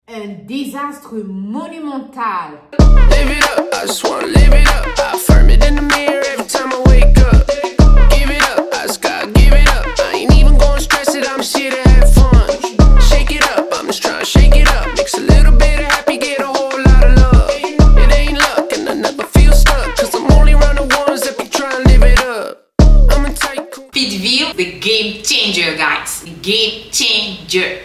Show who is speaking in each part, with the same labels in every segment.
Speaker 1: Un désastre monumental.
Speaker 2: Live it up, I just wanna live it up. I affirm it in the mirror every time I wake up. Give it up, I just gotta give it up. I ain't even gonna stress it, I'm just here to have fun. Shake it up, I'm just trying to shake it up. Mix a little bit of happy, get a whole lot of love. It ain't luck, and I never feel stuck, cause I'm only around the ones that be trying to live it up. I'm a tycoon.
Speaker 3: Pitville, the game changer, guys. The game changer.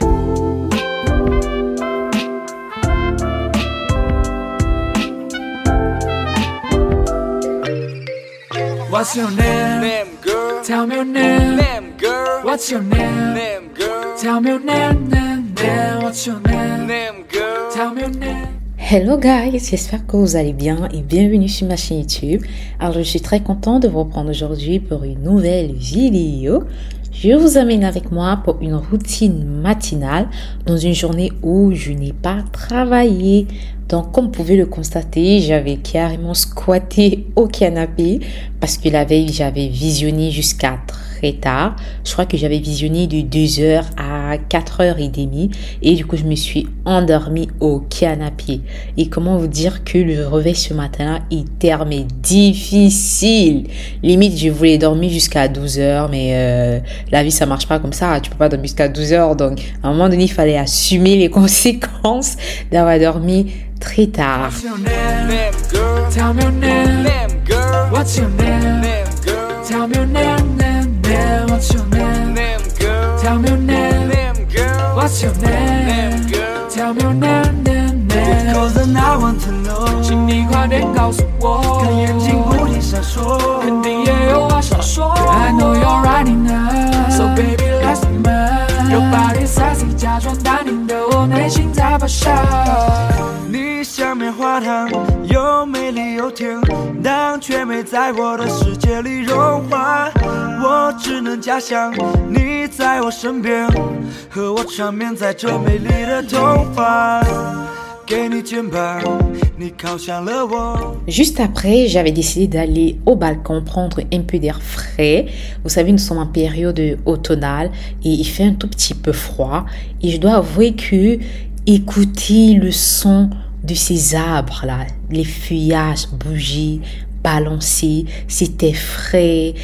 Speaker 4: What's your name?
Speaker 5: Name girl.
Speaker 4: Tell me your name.
Speaker 5: Name girl.
Speaker 4: What's your name?
Speaker 5: Name girl.
Speaker 4: Tell me your name, name. What's your name?
Speaker 5: Name girl.
Speaker 4: Tell me your name.
Speaker 6: Hello guys, j'espère que vous allez bien et bienvenue sur ma chaîne YouTube. Alors je suis très contente de vous reprendre aujourd'hui pour une nouvelle vidéo. Je vous amène avec moi pour une routine matinale dans une journée où je n'ai pas travaillé. Donc comme vous pouvez le constater, j'avais carrément squatté au canapé parce que la veille j'avais visionné jusqu'à très tard. Je crois que j'avais visionné de 2h à 4h30 et du coup je me suis endormie au canapé. Et comment vous dire que le réveil ce matin-là était mais difficile. Limite je voulais dormir jusqu'à 12h mais la vie ça marche pas comme ça. Tu peux pas dormir jusqu'à 12h, donc à un moment donné il fallait assumer les conséquences d'avoir dormi très tard.
Speaker 4: What's your name?
Speaker 5: Name girl.
Speaker 4: Tell me your name.
Speaker 5: Name girl.
Speaker 4: What's your name?
Speaker 5: Name girl.
Speaker 4: Tell me your name, name. What's your name?
Speaker 5: Name girl.
Speaker 4: Tell me your name.
Speaker 5: Name girl.
Speaker 4: What's your name?
Speaker 5: Name girl.
Speaker 4: Tell me your name, name.
Speaker 7: Because then I want to know，
Speaker 4: 请你快点告诉我，
Speaker 7: 看眼睛不停闪烁，
Speaker 4: 肯定也有话想说。I know you're riding now, so baby let's be mad。有body sexy，假装淡定的我内心在咆哮。
Speaker 7: 你像棉花糖，又美丽又甜，但却没在我的世界里融化。我只能假想你在我身边，和我缠绵在这美丽的童话。给你肩膀，你靠向了我。
Speaker 6: Juste après, j'avais décidé d'aller au balcon prendre un peu d'air frais. Vous savez, nous sommes en période automnale et il fait un tout petit peu froid. Et je dois avouer que écouter le son de ces arbres-là, les feuillages bouger, balancer, c'était frais,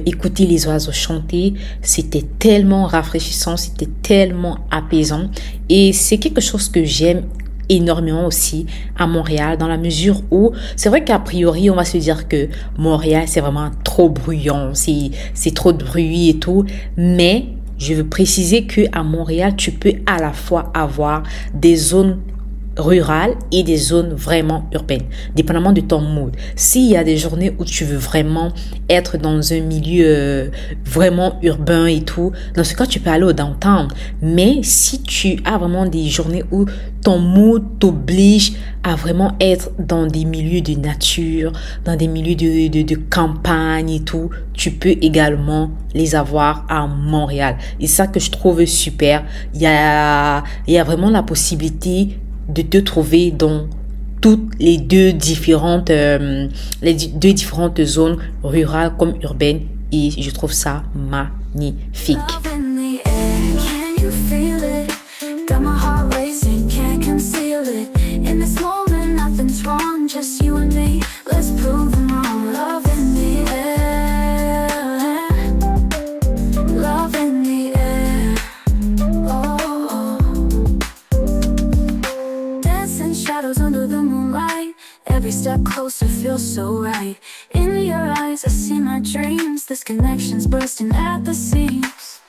Speaker 6: écouter les oiseaux chanter, c'était tellement rafraîchissant, c'était tellement apaisant. Et c'est quelque chose que j'aime énormément aussi à Montréal, dans la mesure où c'est vrai qu'a priori on va se dire que Montréal c'est vraiment trop bruyant, c'est trop de bruit et tout, mais je veux préciser que à Montréal tu peux à la fois avoir des zones rurales et des zones vraiment urbaines, dépendamment de ton mood. S'il y a des journées où tu veux vraiment être dans un milieu vraiment urbain et tout, dans ce cas tu peux aller au downtown. Mais si tu as vraiment des journées où ton mood t'oblige à vraiment être dans des milieux de nature, dans des milieux de campagne et tout, tu peux également les avoir à Montréal. Et ça que je trouve super, il y a vraiment la possibilité de te trouver dans toutes les deux différentes zones rurales comme urbaines, et je trouve ça magnifique.
Speaker 8: Every step closer feels so right. In your eyes I see my dreams. This connection's bursting at the seams.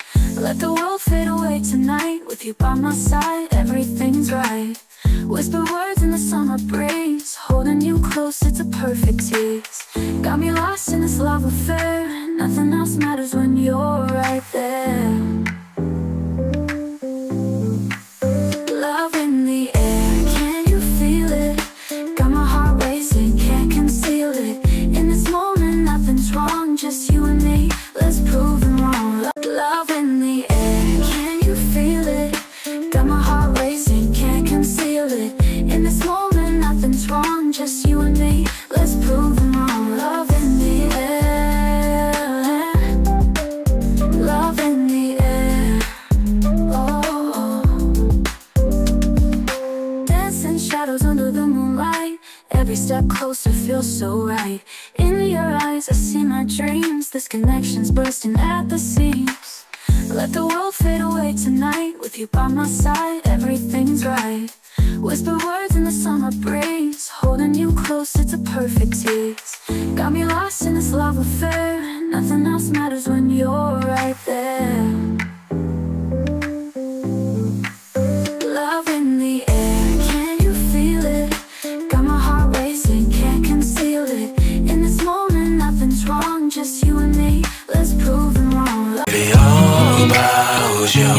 Speaker 8: Let the world fade away tonight. With you by my side, everything's right. Whisper words in the summer breeze. Holding you close, it's a perfect tease. Got me lost in this love affair. Nothing else matters when you're right there. Love in the air, can you feel it? Got my heart racing, can't conceal it. In this moment, nothing's wrong, just you and me. Let's prove them wrong. Love in the air, can you feel it? Got my heart racing, can't conceal it. In Casting shadows under the moonlight. Every step closer feels so right. In your eyes I see my dreams. This connection's bursting at the seams. Let the world fade away tonight. With you by my side, everything's right. Whisper words in the summer breeze. Holding you close, it's a perfect tease. Got me lost in this love affair. Nothing else matters when you're right there. Love in the air, can you feel it? Got my heart racing, can't conceal it. In this moment, nothing's wrong, just you and me. Let's prove them wrong.
Speaker 7: Baby, oh, about you,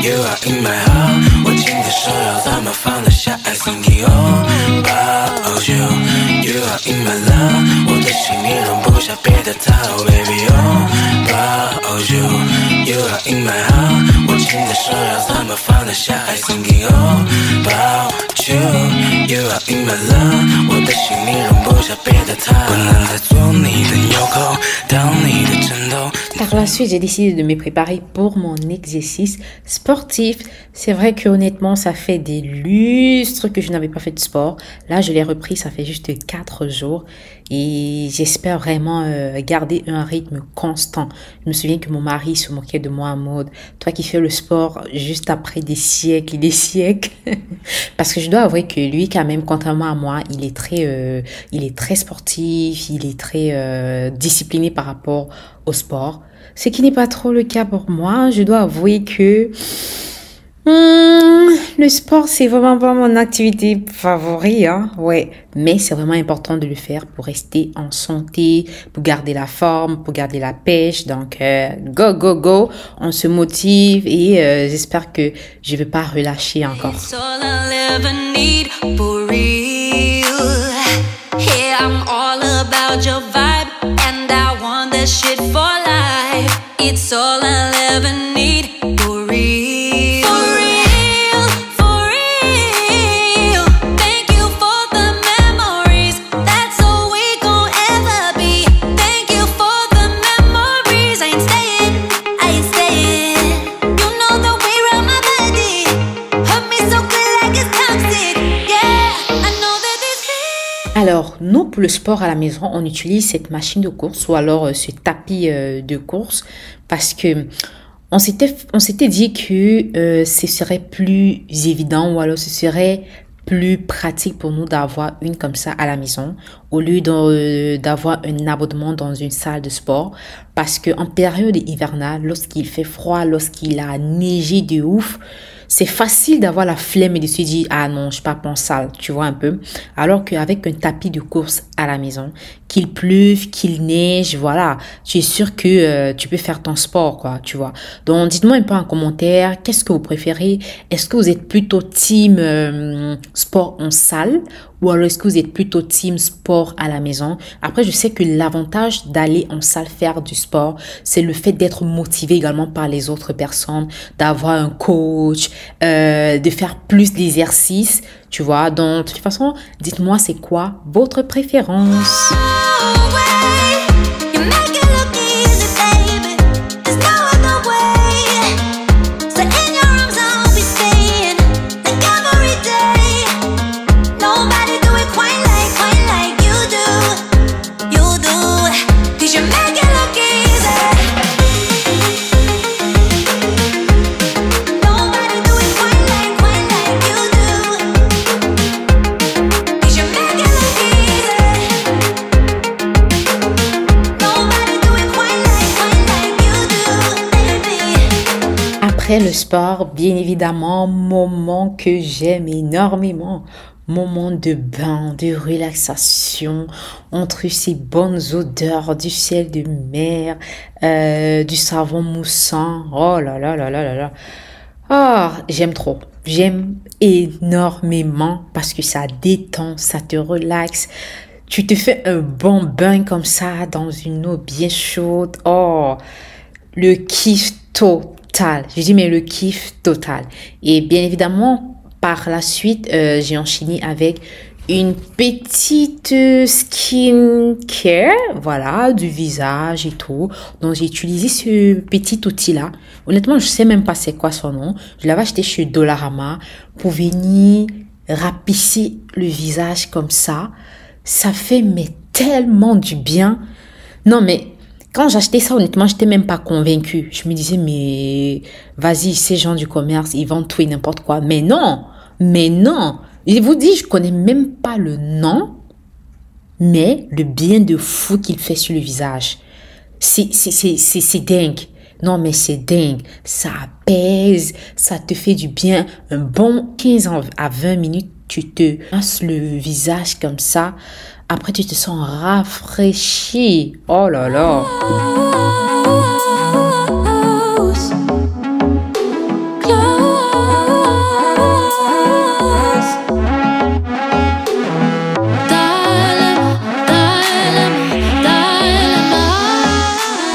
Speaker 7: you are in my heart. 我紧的手要怎么放得下 I think oh, about you, you are in my love. 我的心里容不下别的他 Baby, oh, about you, you are in my heart. 我紧的手要怎么放得下 I think oh, about you, you are in my love. 我的心里容不下别的他。不能再做你的纽扣，当你的枕头。
Speaker 6: Par la suite, j'ai décidé de me préparer pour mon exercice sportif. C'est vrai que honnêtement, ça fait des lustres que je n'avais pas fait de sport. Là, je l'ai repris, ça fait juste 4 jours. Et j'espère vraiment garder un rythme constant. Je me souviens que mon mari se moquait de moi en mode « Toi qui fais le sport juste après des siècles et des siècles. » Parce que je dois avouer que lui, quand même, contrairement à moi, il est très sportif, il est très discipliné par rapport au sport. Ce qui n'est pas trop le cas pour moi. Je dois avouer que le sport, c'est vraiment pas mon activité favorite, hein. Ouais, mais c'est vraiment important de le faire pour rester en santé, pour garder la forme, pour garder la pêche. Donc, go, go, go. On se motive et j'espère que je vais pas relâcher encore.
Speaker 8: It's all I'll ever need for real. Yeah, I'm all about your vibe, and I want that shit for life. It's all I'll ever need for real. For real, for real. Thank you for the memories. That's all we gon' ever be. Thank you for the memories. I ain't staying. You know the way around my body. Hurt me so good like it's toxic. Yeah, I know that this.
Speaker 6: Alors, nous, pour le sport à la maison, on utilise cette machine de course ou alors ce tapis de course parce que on s'était dit que ce serait plus évident ou alors ce serait plus pratique pour nous d'avoir une comme ça à la maison au lieu d'avoir un abonnement dans une salle de sport parce qu'en période hivernale, lorsqu'il fait froid, lorsqu'il a neigé de ouf, c'est facile d'avoir la flemme et de se dire « Ah non, je suis pas en salle », tu vois un peu. Alors qu'avec un tapis de course à la maison, qu'il pleuve, qu'il neige, voilà, tu es sûr que tu peux faire ton sport, quoi, tu vois. Donc, dites-moi un peu en commentaire, qu'est-ce que vous préférez? Est-ce que vous êtes plutôt team sport en salle ou alors est-ce que vous êtes plutôt team sport à la maison? Après, je sais que l'avantage d'aller en salle faire du sport, c'est le fait d'être motivé également par les autres personnes, d'avoir un coach, de faire plus d'exercices, tu vois. Donc, de toute façon, dites-moi c'est quoi votre préférence? Après le sport, bien évidemment, moment que j'aime énormément, moment de bain, de relaxation, entre ces bonnes odeurs du ciel de mer, du savon moussant, oh là là là là là là. Oh, j'aime trop, j'aime énormément parce que ça détend, ça te relaxe. Tu te fais un bon bain comme ça dans une eau bien chaude. Oh, le kiff total. Je dis mais le kiff total. Et bien évidemment, par la suite, j'ai enchaîné avec une petite skincare, voilà, du visage et tout. Donc, j'ai utilisé ce petit outil-là. Honnêtement, je sais même pas c'est quoi son nom. Je l'avais acheté chez Dollarama pour venir rapisser le visage comme ça fait mais tellement du bien. Non mais quand j'achetais ça, honnêtement, j'étais même pas convaincue. Je me disais, mais vas-y, ces gens du commerce, ils vendent tout et n'importe quoi. Mais non. Je vous dis, je connais même pas le nom, mais le bien de fou qu'il fait sur le visage. C'est dingue. Non, mais c'est dingue. Ça apaise, ça te fait du bien. Un bon 15 à 20 minutes, tu te masses le visage comme ça. Après, tu te sens rafraîchi. Oh là là.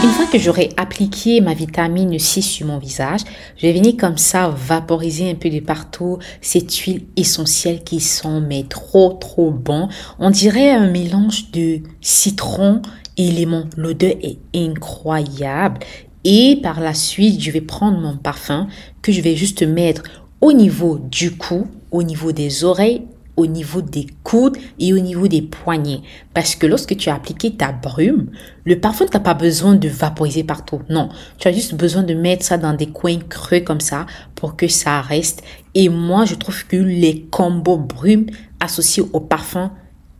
Speaker 6: Une fois que j'aurai appliqué ma vitamine C sur mon visage, je vais venir comme ça vaporiser un peu de partout cette huile essentielle qui sent mais trop bon. On dirait un mélange de citron et lemon. L'odeur est incroyable. Et par la suite, je vais prendre mon parfum que je vais juste mettre au niveau du cou, au niveau des oreilles, au niveau des coudes et au niveau des poignets. Parce que lorsque tu as appliqué ta brume, le parfum, tu n'as pas besoin de vaporiser partout. Non, tu as juste besoin de mettre ça dans des coins creux comme ça pour que ça reste. Et moi, je trouve que les combos brume associés au parfum,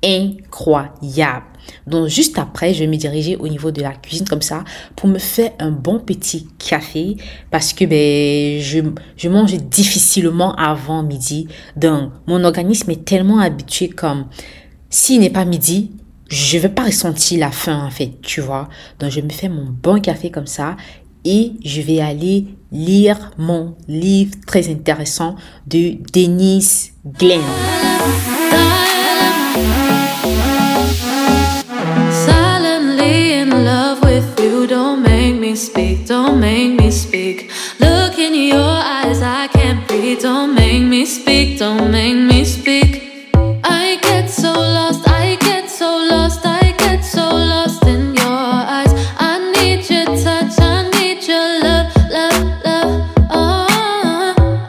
Speaker 6: incroyable. Donc, juste après, je vais me diriger au niveau de la cuisine comme ça pour me faire un bon petit café parce que je mange difficilement avant midi. Donc, mon organisme est tellement habitué comme s'il n'est pas midi, je ne vais pas ressentir la faim en fait, tu vois. Donc, je me fais mon bon café comme ça et je vais aller lire mon livre très intéressant de Denise Glenn.
Speaker 8: Silently in love with you, don't make me speak, don't make me speak. Look in your eyes, I can't breathe, don't make me speak, don't make me speak. I get so lost, I get so lost, I get so lost in your eyes. I need your touch, I need your love, love, love. Oh,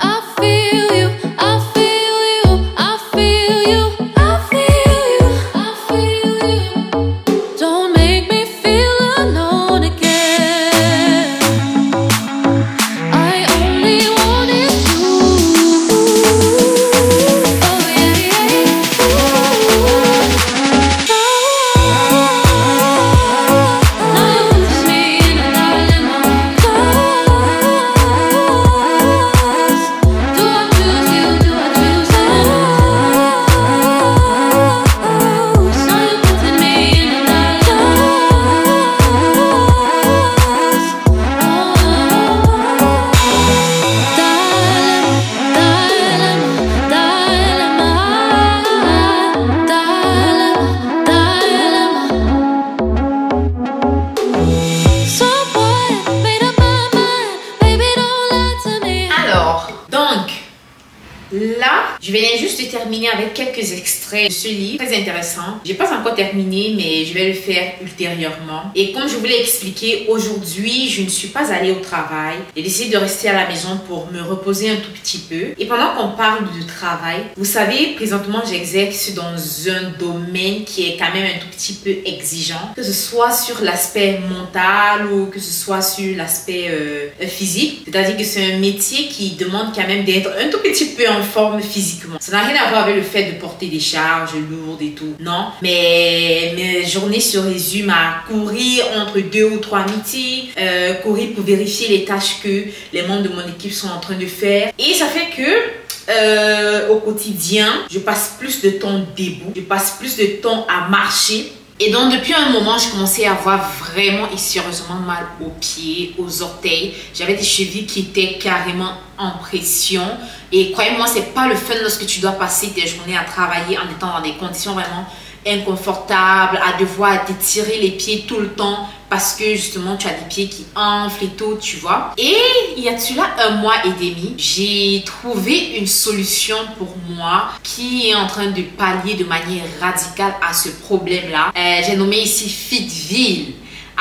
Speaker 8: I feel you, I feel you, I feel you, I feel you, I feel you. Don't make me feel alone again. I only wanted you. Oh yeah, yeah. Now you put me in a dilemma. Do I choose you? Do I choose him? Now you put me in a
Speaker 3: Alors, donc, là, je venais juste de terminer avec quelques extraits de ce livre très intéressant. J'ai pas encore terminé, mais je vais le faire ultérieurement. Et comme je vous l'ai expliqué, aujourd'hui, je ne suis pas allée au travail. J'ai décidé de rester à la maison pour me reposer un tout petit peu. Et pendant qu'on parle de travail, vous savez, présentement, j'exerce dans un domaine qui est quand même un tout petit peu exigeant, que ce soit sur l'aspect mental ou que ce soit sur l'aspect physique. C'est-à-dire que c'est un métier qui demande quand même d'être un tout petit peu en forme physiquement. Ça n'a rien à voir avec le fait de porter des charges lourdes et tout, non. Mais mes journées se résument à courir entre 2 ou 3 meetings, courir pour vérifier les tâches que les membres de mon équipe sont en train de faire. Et ça fait que au quotidien, je passe plus de temps debout, je passe plus de temps à marcher. Et donc depuis un moment, je commençais à avoir vraiment et sérieusement mal aux pieds, aux orteils. J'avais des chevilles qui étaient carrément en pression. Et croyez-moi, c'est pas le fun lorsque tu dois passer tes journées à travailler en étant dans des conditions vraiment inconfortables, à devoir t'étirer les pieds tout le temps parce que justement tu as des pieds qui enflent et tout, tu vois. Et il y a de cela 1 mois et demi, j'ai trouvé une solution pour moi qui est en train de pallier de manière radicale à ce problème-là. J'ai nommé ici Fitville.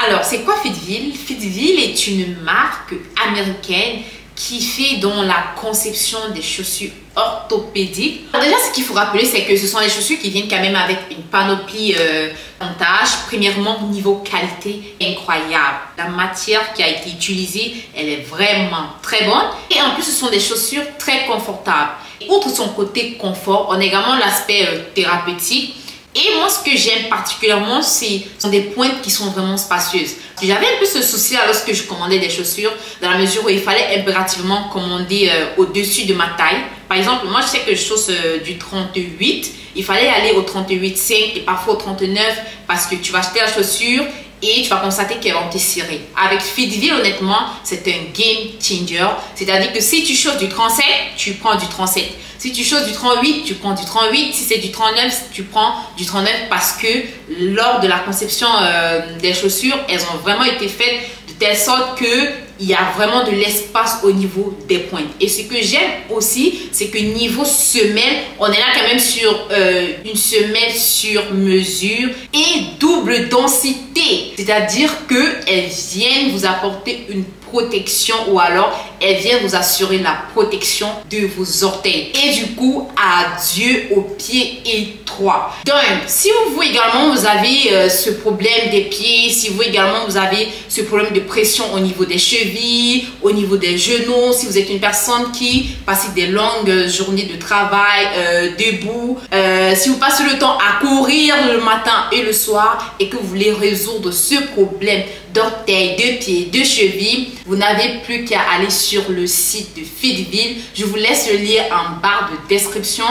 Speaker 3: Alors, c'est quoi Fitville? Fitville est une marque américaine qui fait dans la conception des chaussures orthopédiques. Alors déjà, ce qu'il faut rappeler, c'est que ce sont des chaussures qui viennent quand même avec une panoplie d'avantages. Premièrement, niveau qualité incroyable. La matière qui a été utilisée, elle est vraiment très bonne. Et en plus, ce sont des chaussures très confortables. Et outre son côté confort, on a également l'aspect thérapeutique. Et moi, ce que j'aime particulièrement, ce sont des pointes qui sont vraiment spacieuses. J'avais un peu ce souci lorsque je commandais des chaussures, dans la mesure où il fallait impérativement commander au-dessus de ma taille. Par exemple, moi, je sais que je chausse du 38. Il fallait aller au 38,5 et parfois au 39 parce que tu vas acheter la chaussure et tu vas constater qu'elles vont te serrer. Avec Fitville, honnêtement, c'est un game changer. C'est-à-dire que si tu chausses du 37, tu prends du 37. Si tu chausses du 38, tu prends du 38. Si c'est du 39, tu prends du 39 parce que lors de la conception des chaussures, elles ont vraiment été faites de telle sorte qu'il y a vraiment de l'espace au niveau des pointes. Et ce que j'aime aussi, c'est que niveau semelle, on est là quand même sur une semelle sur mesure et double densité. C'est-à-dire qu'elles viennent vous apporter une protection ou alors elles viennent vous assurer la protection de vos orteils. Et du coup, adieu aux pieds étroits. Donc, si vous également, vous avez ce problème des pieds, si vous également, vous avez ce problème de pression au niveau des chevilles, au niveau des genoux, si vous êtes une personne qui passe des longues journées de travail debout, si vous passez le temps à courir le matin et le soir et que vous voulez résoudre ce problème d'orteils, de pieds, de chevilles, vous n'avez plus qu'à aller sur le site de Fitville. Je vous laisse le lien en barre de description.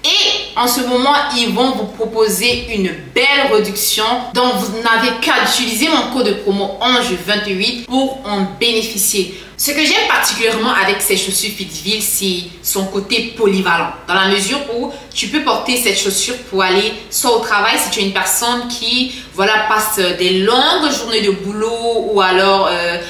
Speaker 3: Et en ce moment, ils vont vous proposer une belle réduction. Donc, vous n'avez qu'à utiliser mon code de promo ANGE28 pour en bénéficier. Ce que j'aime particulièrement avec ces chaussures Fitville, c'est son côté polyvalent. Dans la mesure où tu peux porter cette chaussure pour aller soit au travail si tu es une personne qui passe des longues journées de boulot, ou alors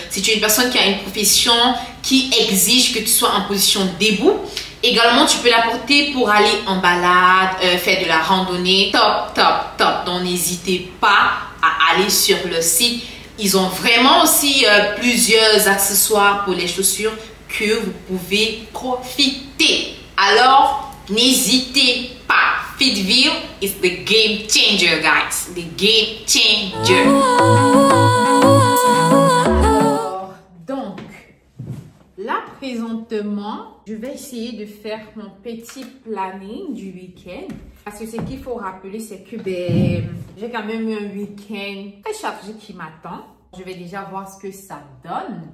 Speaker 3: si tu es une personne qui a une profession qui exige que tu sois en position debout. Également, tu peux la porter pour aller en balade, faire de la randonnée. Top, top, top. Donc, n'hésitez pas à aller sur le site. Ils ont vraiment aussi plusieurs accessoires pour les chaussures que vous pouvez profiter. Alors, n'hésitez pas. Fitville is the game changer, guys. The game changer.
Speaker 1: Donc, là, présentement, je vais essayer de faire mon petit planning du week-end. Parce que ce qu'il faut rappeler, c'est que j'ai quand même eu un week-end très chargé qui m'attend. Je vais déjà voir ce que ça donne.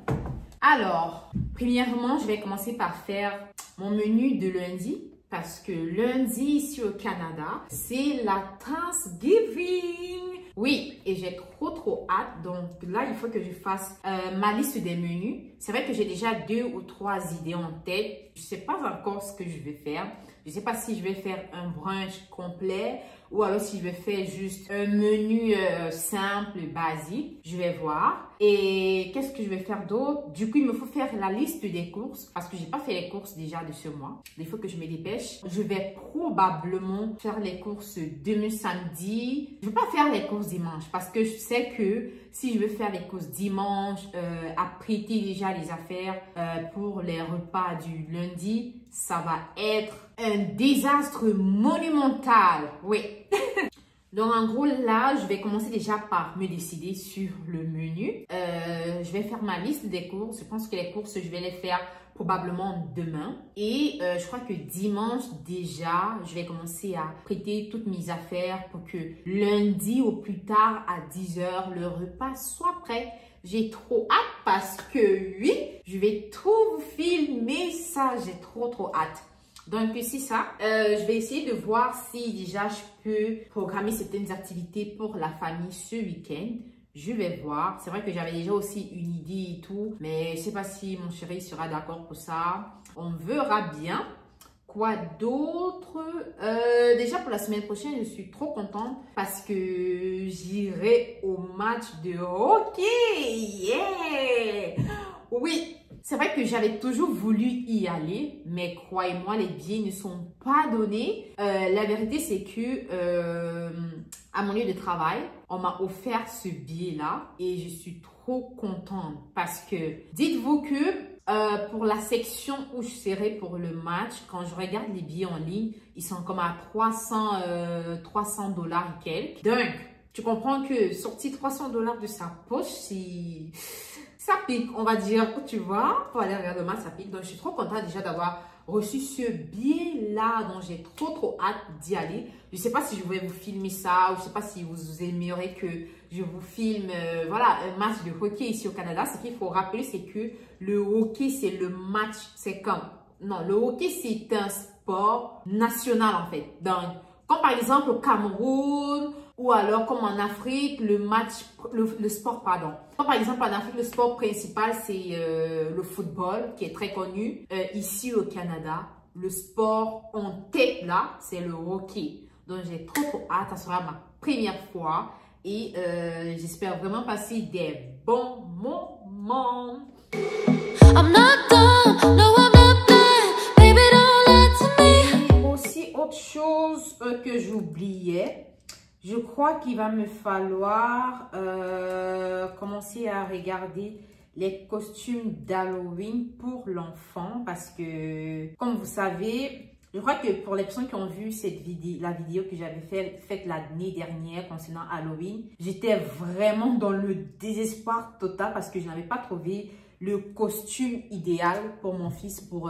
Speaker 1: Alors, premièrement, je vais commencer par faire mon menu de lundi. Parce que lundi, ici au Canada, c'est la Thanksgiving. Oui, et j'ai trop hâte. Donc là, il faut que je fasse ma liste des menus. C'est vrai que j'ai déjà 2 ou 3 idées en tête. Je ne sais pas encore ce que je vais faire. Je ne sais pas si je vais faire un brunch complet ou alors si je vais faire juste un menu simple, basique. Je vais voir. Et qu'est-ce que je vais faire d'autre? Du coup, il me faut faire la liste des courses parce que j'ai pas fait les courses déjà de ce mois. Il faut que je me dépêche. Je vais probablement faire les courses demain samedi. Je ne vais pas faire les courses dimanche parce que je sais que si je veux faire les courses dimanche, apprêter déjà les affaires pour les repas du lundi, ça va être un désastre monumental. Oui. Donc, en gros, là, je vais commencer déjà par me décider sur le menu. Je vais faire ma liste des courses. Je pense que les courses, je vais les faire probablement demain. Et je crois que dimanche, déjà, je vais commencer à prêter toutes mes affaires pour que lundi au plus tard, à 10 h, le repas soit prêt. J'ai trop hâte parce que, oui, je vais tout vous filmer ça. J'ai trop hâte. Donc, c'est ça. Je vais essayer de voir si déjà je peux programmer certaines activités pour la famille ce week-end. Je vais voir. C'est vrai que j'avais déjà aussi une idée et tout. Mais je ne sais pas si mon chéri sera d'accord pour ça. On verra bien. Quoi d'autre? Déjà pour la semaine prochaine, je suis trop contente parce que j'irai au match de hockey. Yeah! Oui! C'est vrai que j'avais toujours voulu y aller, mais croyez-moi, les billets ne sont pas donnés. La vérité, c'est que à mon lieu de travail, on m'a offert ce billet-là et je suis trop contente parce que dites-vous que Pour la section où je serai pour le match, quand je regarde les billets en ligne, ils sont comme à 300 $, et quelques. Donc, tu comprends que sortir 300 $ de sa poche, si ça pique, on va dire, tu vois, pour aller regarder le match, ça pique. Donc, je suis trop contente déjà d'avoir reçu ce billet-là, dont j'ai trop hâte d'y aller. Je ne sais pas si je vais vous filmer ça, ou je ne sais pas si vous aimeriez que je vous filme, voilà, un match de hockey ici au Canada. Ce qu'il faut rappeler, c'est que le hockey, c'est le match, c'est comme, non, le hockey, c'est un sport national, en fait. Donc, comme par exemple au Cameroun, ou alors comme en Afrique, le sport, pardon. Comme par exemple en Afrique, le sport principal, c'est le football, qui est très connu. Ici au Canada, le sport en tête là, c'est le hockey. Donc j'ai trop hâte, ça sera ma première fois. Et j'espère vraiment passer des bons moments.
Speaker 8: I'm not done, no I'm not done, baby don't lie to me.
Speaker 1: Aussi, autre chose que j'oubliais, je crois qu'il va me falloir commencer à regarder les costumes d'Halloween pour l'enfant parce que, comme vous savez, je crois que pour les personnes qui ont vu la vidéo que j'avais faite l'année dernière concernant Halloween, j'étais vraiment dans le désespoir total parce que je n'avais pas trouvé le costume idéal pour mon fils pour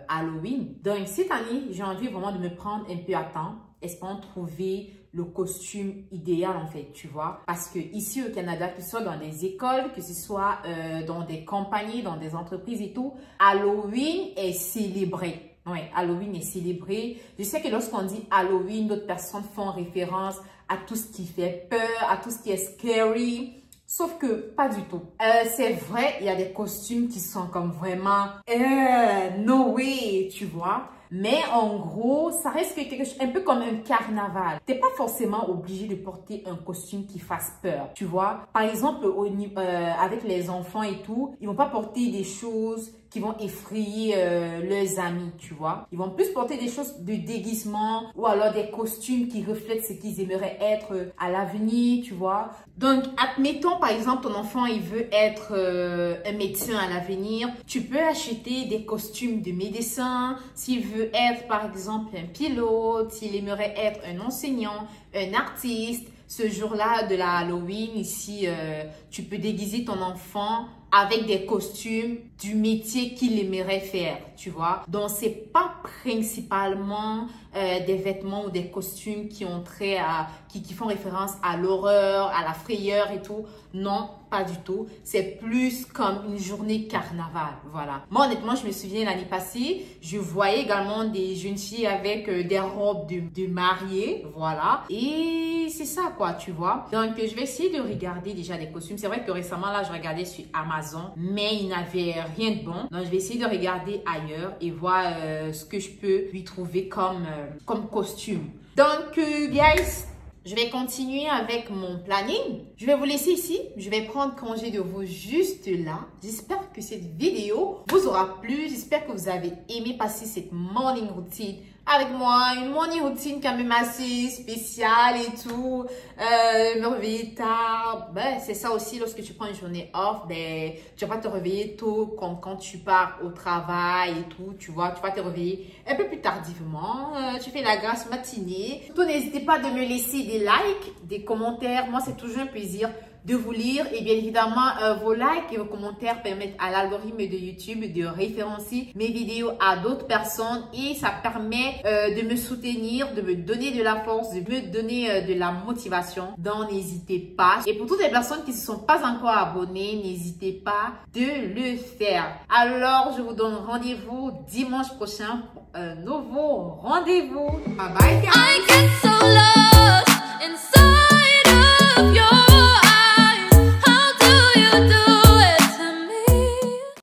Speaker 1: Halloween. Donc cette année, j'ai envie vraiment de me prendre un peu à temps, espérant trouver le costume idéal en fait, tu vois. Parce que ici au Canada, que ce soit dans des écoles, que ce soit dans des compagnies, dans des entreprises et tout, Halloween est célébré. Oui, Halloween est célébré. Je sais que lorsqu'on dit Halloween, d'autres personnes font référence à tout ce qui fait peur, à tout ce qui est scary. Sauf que pas du tout. C'est vrai, il y a des costumes qui sont comme vraiment no way, tu vois. Mais en gros, ça reste quelque chose, un peu comme un carnaval. T'es pas forcément obligé de porter un costume qui fasse peur, tu vois. Par exemple, avec les enfants et tout, ils vont pas porter des choses qui vont effrayer leurs amis, tu vois. Ils vont plus porter des choses de déguisement ou alors des costumes qui reflètent ce qu'ils aimeraient être à l'avenir, tu vois. Donc, admettons par exemple ton enfant, il veut être un médecin à l'avenir. Tu peux acheter des costumes de médecin. S'il veut être par exemple un pilote, s'il aimerait être un enseignant, un artiste. Ce jour-là de la Halloween, ici, tu peux déguiser ton enfant avec des costumes du métier qu'il aimerait faire, tu vois. Donc, c'est pas principalement des vêtements ou des costumes qui ont trait à, qui font référence à l'horreur, à la frayeur et tout. Non, pas du tout. C'est plus comme une journée carnaval, voilà. Moi, honnêtement, je me souviens l'année passée, je voyais également des jeunes filles avec des robes de mariée, voilà. Et c'est ça, quoi, tu vois. Donc, je vais essayer de regarder déjà des costumes. C'est vrai que récemment, là, je regardais sur Amazon, mais il n'avait rien de bon. Donc, je vais essayer de regarder ailleurs et voir ce que je peux lui trouver comme costume. Donc, guys, je vais continuer avec mon planning. Je vais vous laisser ici. Je vais prendre congé de vous juste là. J'espère que cette vidéo vous aura plu. J'espère que vous avez aimé passer cette morning routine avec moi. Une morning routine quand même assez spéciale et tout. Me réveiller tard. Ben, c'est ça aussi lorsque tu prends une journée off. Ben, tu vas pas te réveiller tôt comme quand tu pars au travail et tout. Tu vois, tu vas te réveiller un peu plus tardivement. Tu fais la grasse matinée. Surtout, n'hésitez pas de me laisser des likes, des commentaires. Moi, c'est toujours un plaisir de vous lire et bien évidemment vos likes et vos commentaires permettent à l'algorithme de YouTube de référencer mes vidéos à d'autres personnes et ça permet de me soutenir, de me donner de la force, de me donner de la motivation. Donc n'hésitez pas. Et pour toutes les personnes qui ne se sont pas encore abonnées, n'hésitez pas de le faire. Alors je vous donne rendez-vous dimanche prochain pour un nouveau rendez-vous. Bye bye guys.
Speaker 8: I get so lost in so